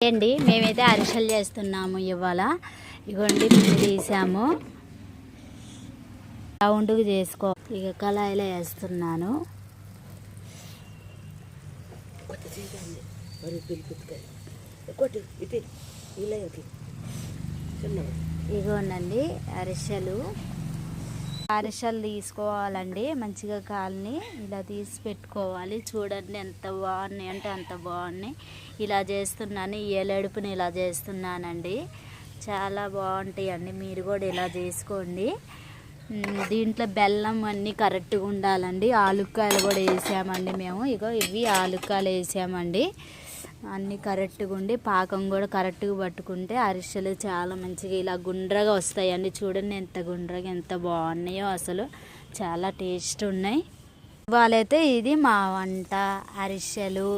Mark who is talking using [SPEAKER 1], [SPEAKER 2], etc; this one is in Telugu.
[SPEAKER 1] అండి మేమైతే అరిసెలు చేస్తున్నాము ఇవాళ. ఇగోండి పిండి తీసాము, రౌండ్గా చేసుకో. ఇక కళాయిలో వేస్తున్నాను. ఇగోనండి అరిసెలు తీసుకోవాలండి. మంచిగా కాల్ని ఇలా తీసి పెట్టుకోవాలి. చూడండి ఎంత బాగున్నాయి అంటే అంత బాగున్నాయి. ఇలా చేస్తున్నాను, ఈ ఏలడుపుని ఇలా చేస్తున్నానండి. చాలా బాగుంటాయి అండి. మీరు కూడా ఇలా చేసుకోండి. దీంట్లో బెల్లం అన్నీ కరెక్ట్గా ఉండాలండి. ఆలుక్కాయలు కూడా వేసామండి మేము. ఇవి ఆలుక్కాయలు వేసామండి. అన్నీ కరెక్ట్గా ఉండి పాకం కూడా కరెక్ట్గా పట్టుకుంటే అరిసెలు చాలా మంచిగా ఇలా గుండ్రగా వస్తాయండి. చూడండి ఎంత గుండ్రగా ఎంత బాగున్నాయో, అసలు చాలా టేస్ట్ ఉన్నాయి. ఇవాళైతే ఇది మా వంట అరిసెలు.